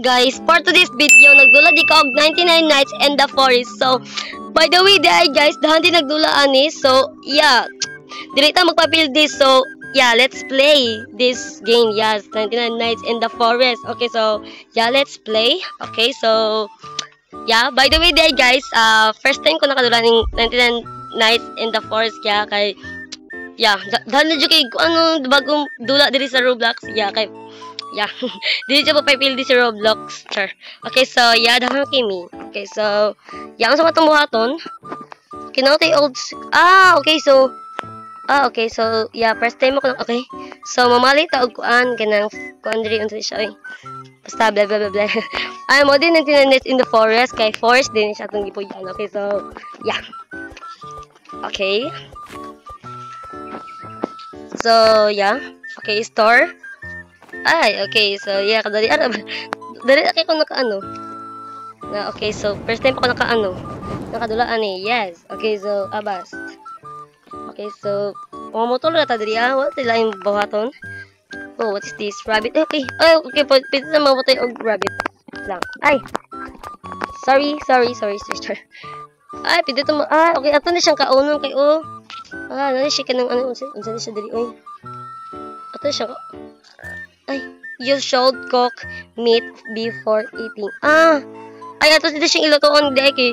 guys, for today's video, nagdula di ka og 99 nights in the forest. So, by the way, guys, dahan din nagdula ani. So, yeah, dili ta magpapil this. So, yeah, let's play this game. Yes, 99 nights in the forest. Okay, so, yeah, let's play. Okay, so, yeah, by the way, guys, first time ko nakadula ng 99 nights in the forest. Yeah, kay, yeah, dahan na kay ano bagong dula diri sa Roblox. Yeah, kay yeah, dili siya papapil di si Roblox. Sure. Okay, so, yeah, dahan kimi. Okay, so, yeah, ang sa matong buhaton. Kinautay old, okay, so, yeah, first time ako, okay. So, mamali ta og kuan, kanang, kuan diri, unsa siya, basta, blah, blah, blah, blah. Ay, mo din, 99 nights in the forest, kay forest din siya itong gipuyan. Okay, so, yeah. Okay. So, yeah. Okay, store. Ay, okay, so, yeah, kadali, dali, okay ko nakaano. Na, okay, so, first time ako nakadulaan eh, yes. Okay, so, abast. Okay, so, motor na ta diri what sila yung buhaton? Oh, what is this? Rabbit? Okay, okay, pwede na mamatay og rabbit lang. Ay, sorry. Ay, pwede to okay, ato na siyang kaunon kay, nani siya ka ng, unsa na siya diri, ato na siya, ay, you should cook meat before eating. Ay, ato dito siyang ilutoon, di kay,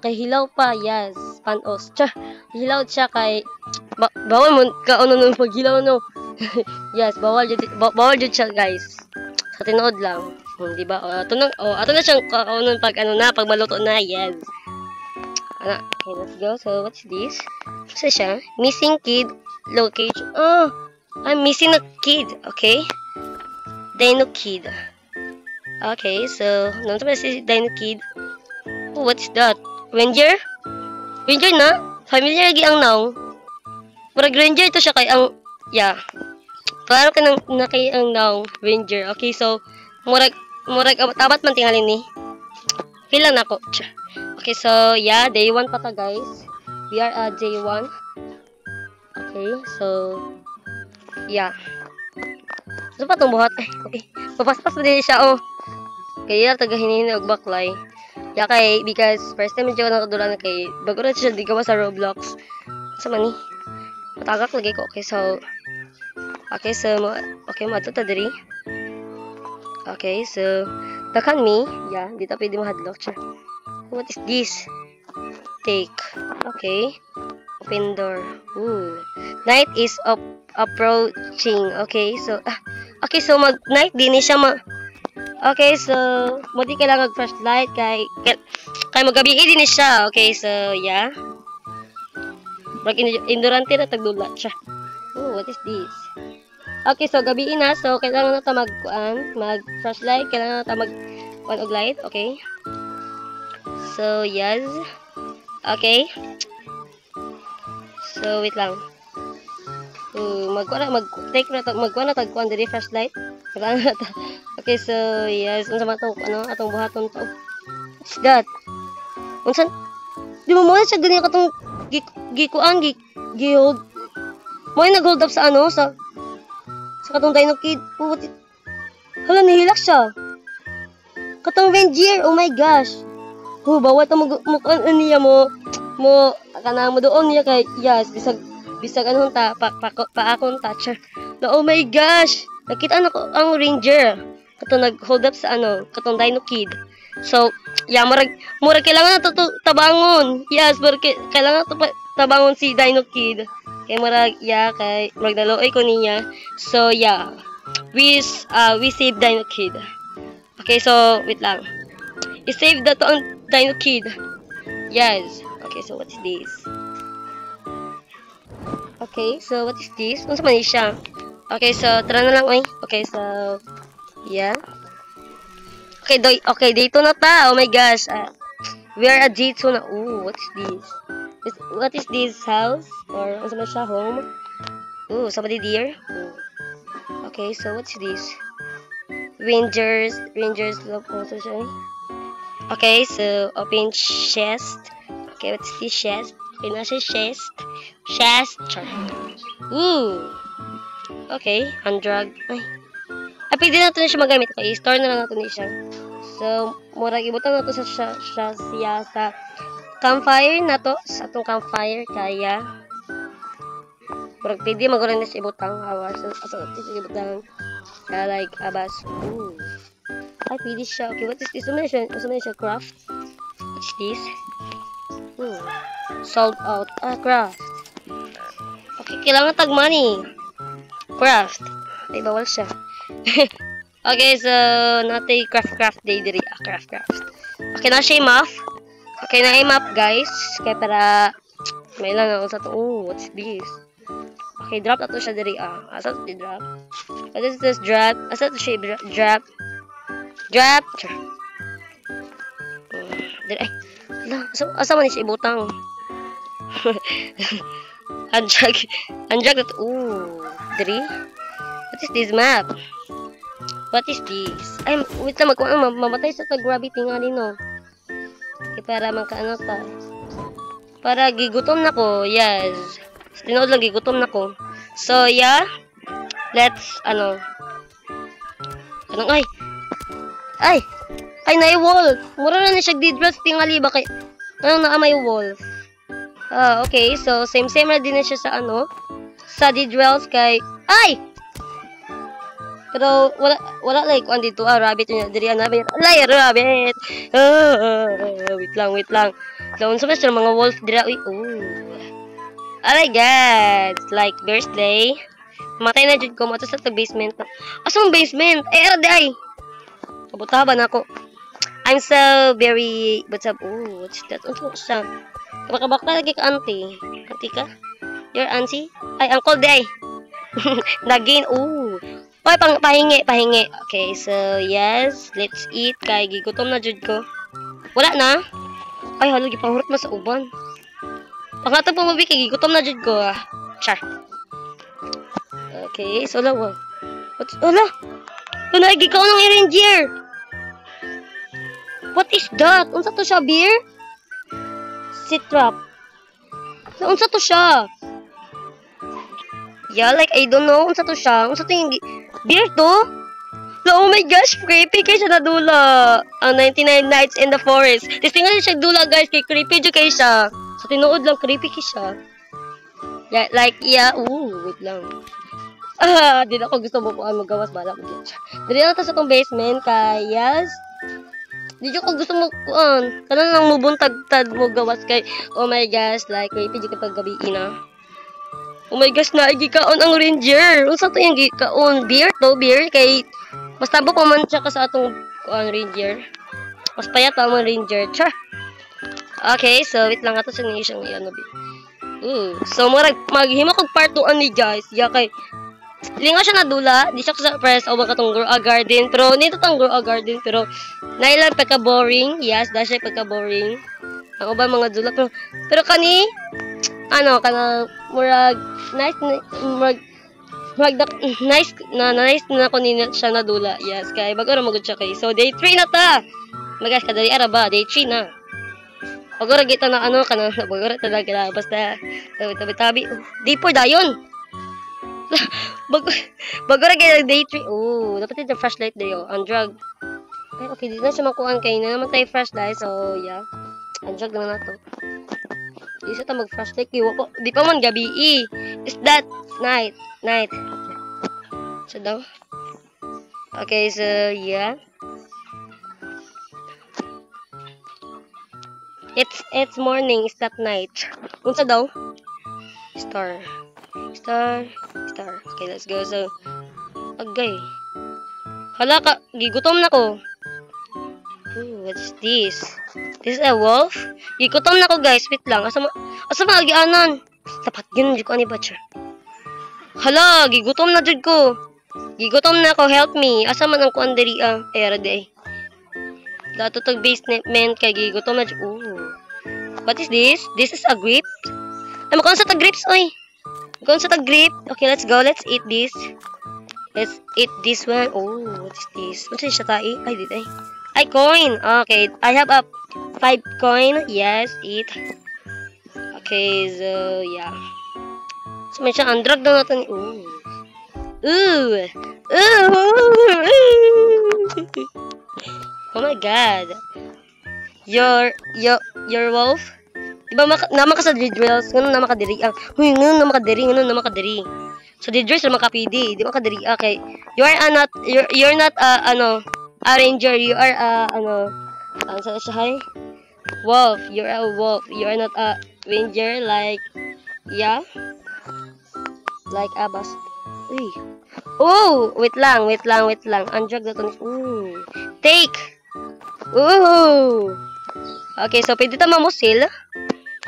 kay hilaw pa, yes, panos. Hilaw siya kay, bawal mo, kauno nung paghilaw, no. Yes, bawal dyan siya, guys. Sa tinood lang. Di ba? Ato na siyang kaunon pag, pag maluto na, yes. Okay, let's go. So, what's this? What's siya? Missing kid location. I'm missing a kid, okay? Dino kid. Okay, so, nandito ba si Dino kid? What's that? Ranger? Ranger na? Familiar lagi ang noun. Murag ranger to siya kay ang, yeah. Klaro ka na kay ang noun, ranger. Okay, so, murag, tabat man tingalin ni. Okay lang na ako. Okay, so, yeah, day 1 pa ta, guys. We are at day 1. Okay, so, yeah. So, pa itong buhat? Ay, okay. Papaspas pa din siya, Kaya, tagahinin og baklay. Yeah, because first time medyo nakadula na kay bago na siya di gawa sa Roblox. Sa mani. Matagak lagi ko. Okay, so madto ta diri. Okay, so takan me. Yeah, dito pwede mahadlok siya. What is this? Take. Okay. Open door. Ooh. Night is approaching. Okay, so mag-night din siya okay, so mo di kailangan flashlight kay magabi din siya. Okay, so yeah. Mag indurante na tagdula siya. Oh, what is this? Okay, so gabi na, so kailangan na ta mag flashlight, kailangan na ta mag og light, okay? So, yes. Okay. So, wait lang. Mag-take na tagkuan diri flashlight. Kailangan na ta. Okay, so, yes. Unsa man itong, atong buhaton to. What's that? Unsan? Di mo muna siya ganyan katong gihold. Mo yung nag-hold up sa sa katong Dino Kid. Hala, nahilak siya. Katong Ranger, oh my gosh. Bawat ang niya mo kanang mo doon niya kay, yes, bisag anong paakong toucher. Oh my gosh. Nakita na ko ang Ranger. Katong nag-hold up sa katong Dino Kid. So, yeah, murag kailangan na tabangon. Yes, kailangan na tabangon si Dino Kid. Kay murag, yeah, kay magdaloy ko niya. So, yeah. We saved Dino Kid. Okay, so, wait lang. I-save that on Dino Kid. Yes. Okay, so what is this? Okay, so what is this? Unsa man siya? Okay, so, tara na lang, Okay, so, yeah. Okay, dito na ta. Oh my gosh. We are at G2 na. Ooh, what is this? What is this house? Or, ano na siya? Home? Ooh, somebody there? Ooh. Okay, so what's this? Rangers love also siya. Okay, so, open chest. Okay, what's this chest? Okay, nasa chest. Chest. Ooh. Okay, undrug. Ay, pwede na ito na siya magamit. Okay, store na lang natin siya. So, murag ibutang na ito siya sa campfire na to. Sa itong campfire, kaya murag pwede magulang na siya ibutang. Awas. So, siya ibutang. Like, abas. Ooh. Ay, pwede siya. Okay, what is this? Usama na siya craft. What's this? Sold out. Craft. Okay, kailangan tag money. Craft. Ay, bawal siya. Okay, so, natay craft day diri. Craft. Okay, na siya map. Okay, na map, guys. Kaya para, may lang ako sa to. Oh, what's this? Okay, drop na to siya diri. Asa to siya drop? What is this drop? Asa to siya drop? Drop! Diri, ay. Asa man siya ibutang? Undrag na to. Ooh, diri? What is this map? What is this? Ay, wait lang, mamatay sa gravity nga din, no? Okay, para magkaano ta. Para gigutom na ko, yes. Tinood lang, gigutom na ko. So, yeah. Let's, ay, na-wolf. Mura na siya didras, tingali ba kay, na may wolf. Okay, so, same na din na siya sa, sa didwells kay, ay! Pero, wala like, dito, rabbit yun, diri, rabbit. Rabbit! Wait lang. Laon sa mga wolf, dira, Alright, guys. Like, birthday. Matay na dyan ko, mato sa basement. Asong basement? Ay! Kabutaban ako. I'm so very, what's that? Ano siya? Kabakabak lagi ka, auntie. Auntie ka? Your auntie? Ay, uncle day. Nagin, Oy, pahingi. Okay, so, yes. Let's eat. Kay, gigutom na jud ko. Wala na? Ay, halo, gipahurot mo sa uban. Pangatong pumabi, kay gigutom na jud ko, Char. Okay, so, lawa. Wala? Tunay, gikaw ng ranger. What is that? Unsa to siya, beer? Sit trap. Unsa to siya? Yeah, like, I don't know. Unsa to siya? Unsa to yung beer to? Oh my gosh, creepy kay siya nadula. Ang 99 Nights in the Forest. Tingnan siya dula, guys. Kay creepy dyan kay siya. So, tinuod lang, creepy kay siya. Yeah, like, yeah. Wait lang. Di na ako gusto mo po magawas. Bala ko dyan siya. Dali lang ito sa itong basement. Kaya, yes. Di ko gusto mo, kanang lang mubuntag-tad mo gawas kay, oh my gosh, like, creepy dyan kapag gabi na. Oh my gosh, naigikaon ang ranger. Unsa to yung gikaon? Beer to, beer. Kay, mas tabo pa man siya ka sa atong ranger. Mas payat pa man ranger. Char. Okay, so, wait lang ato sa ngayon siyang so, maghimo kong part 2 ni guys. Yeah, kay, linga siya nadula. Di siya surprise o baka itong grow a garden. Pero, nito itong grow a garden. Pero, nailang pagka-boring. Yes, dahil siya pagka-boring. Ako ba mga dula? Pero kani, kanang murag nice na ko ni siya nadula. Yes, kay bago ra magud siya kay. So day 3 na ta. Magas kadali ara ba? Day 3 na. Bago ra kita na kanang bago ra talaga basta tabi. Day 4 dayon. bago ra kita day 3. Dapat yung flashlight dayo. On drug. Ay, okay, di na siya makuhaan kay na naman tayo flashlight. So yeah. On drug naman na to. Di siya ta mag-flashlight. Di pa man gabi. Is that night? So daw. Okay, so yeah. It's morning. Is that night? Unsa daw? Star. Okay, let's go. So, agay. Hala ka, gigutom na ko. What's this? This is a wolf? Gigutom na ko, guys. Wait lang. Asa maagianan? Tapat yun, di ko ani batcher. Hala, gigutom na jud ko. Gigutom na ko, help me. Asa man ang kuan diri era day. Dato tag basement kay gigutom na jud. What is this? This is a grape. Ay, makon sa tag grapes, oy. Makon sa tag grape. Okay, let's go. Let's eat this. Let's eat this one. What is this? What is siya tayo? Ay, dito ay. Ay, coin. Okay, I have a 5 coin. Yes, eat. Okay, so, yeah. So, may siya, undrag na natin. Oh my god. Your wolf? Diba naman ka sa Didrils? Ngano naman ka diri? Huy, ngano naman ka diri? So Didrils naman ka PD. Di ba ka diri? Okay. You're not a ranger. You are ano sa siya? Wolf. You're a wolf. You are not a ranger like yeah. Like Abbas. Uy. Oh, wait lang. Undrag na to. Ooh. Take. Ooh. Okay, so pwede ta mamusil.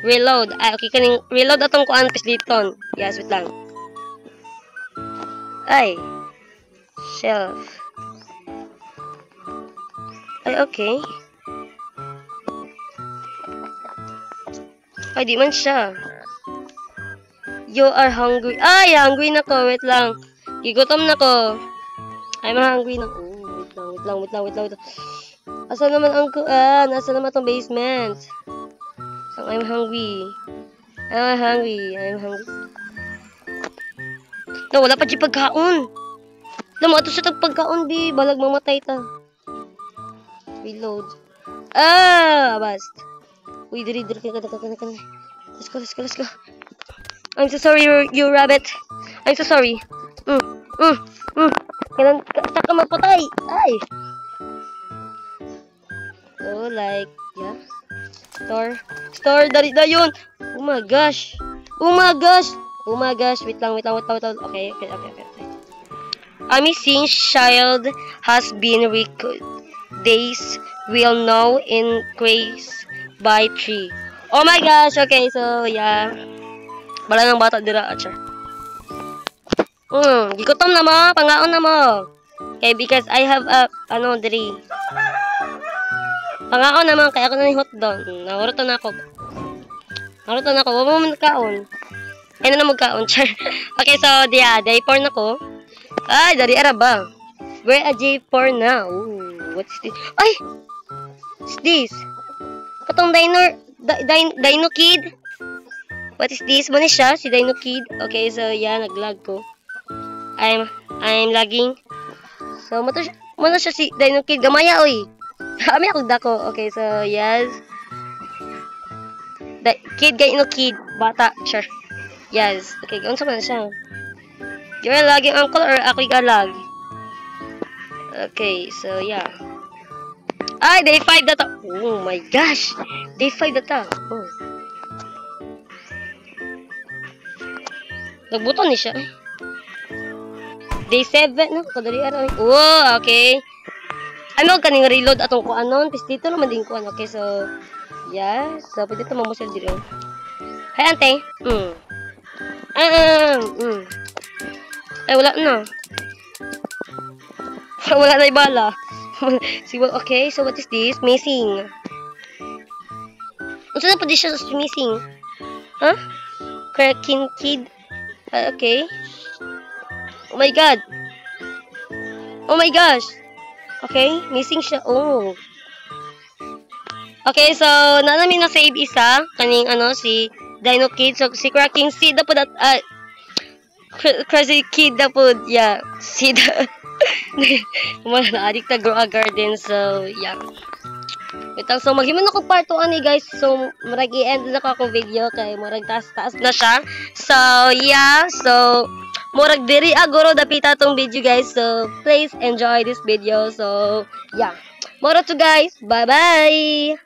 Reload. Okay, kaning reload atong kuan pisliton. Yes, wait lang. Ay. Shelf. Ay, okay. Ay, di man siya. You are hungry. Ay, hungry na ko. Wait lang. Gigutom na ko. I'm hungry na. Oh, wait lang. Asa naman ang kuan? Asa naman tong basement? I'm hungry. No, wala pa di pagkaon. Alam mo, ato sa pagkaon, bi. Balag mamatay ta. Reload. Bast. Uy, diri. Let's go. I'm so sorry, you rabbit. I'm so sorry. Kailan ka mapatay. Ay. Oh, like, yeah. Store, dari yun. Oh my gosh. Wait lang. Okay. A missing child has been recorded. Days will now increase by 3. Oh my gosh. Okay, so yeah. Bala ng bata dira, achar. Gigutom na mo, pangaon na mo. Okay, because I have a diri. Pangaon naman, kaya ako na ni hotdog. Nahuruto na ako. Wala mo magkaon. Ay na magkaon, char. Okay, so, day 4 na ko. Ay, dari araba. We're a J4 now. Ooh, what's this? Ay! What's this? Katong Dino Kid. What is this? Muna siya, si Dino Kid. Okay, so, yeah, naglag ko. I'm lagging. So, muna siya si Dino Kid. Gamaya, oy. Kami ako dako. Okay, so, yes. Dino Kid. Bata, sure. Yes. Okay, gaon sa man siya. You're lagging, uncle, or ako lag? Okay, so, yeah. Ay, day 5 na to. Oh my gosh. Day 5 na to. Oh. Nagbuton ni siya. Day 7 na. Kadali araw. Oh, okay. Ano, kaning reload atong ko anon. Pistito naman din ko. Okay, so, yeah. So, pwede ito mamusil dito. Hi, ante. Ay, wala na. Wala na ibala. Okay, so what is this? Missing. Unsa na pa di siya missing? Huh? Cracking Kid. Okay. Oh my god. Oh my gosh. Okay, missing siya. Oh. Okay, so namin na save isa kaning si Dino Kid. So si Cracking Seed dapat Crazy Kid dapat yeah. Seed. Wala na addict na grow a garden. So yeah. So maghiman ako part 2 ani guys. So murag i-end na ko akong video kay murag taas na siya. So yeah, so murag diri aguro dapita tong video guys. So please enjoy this video. So yeah. Moro to guys. Bye-bye.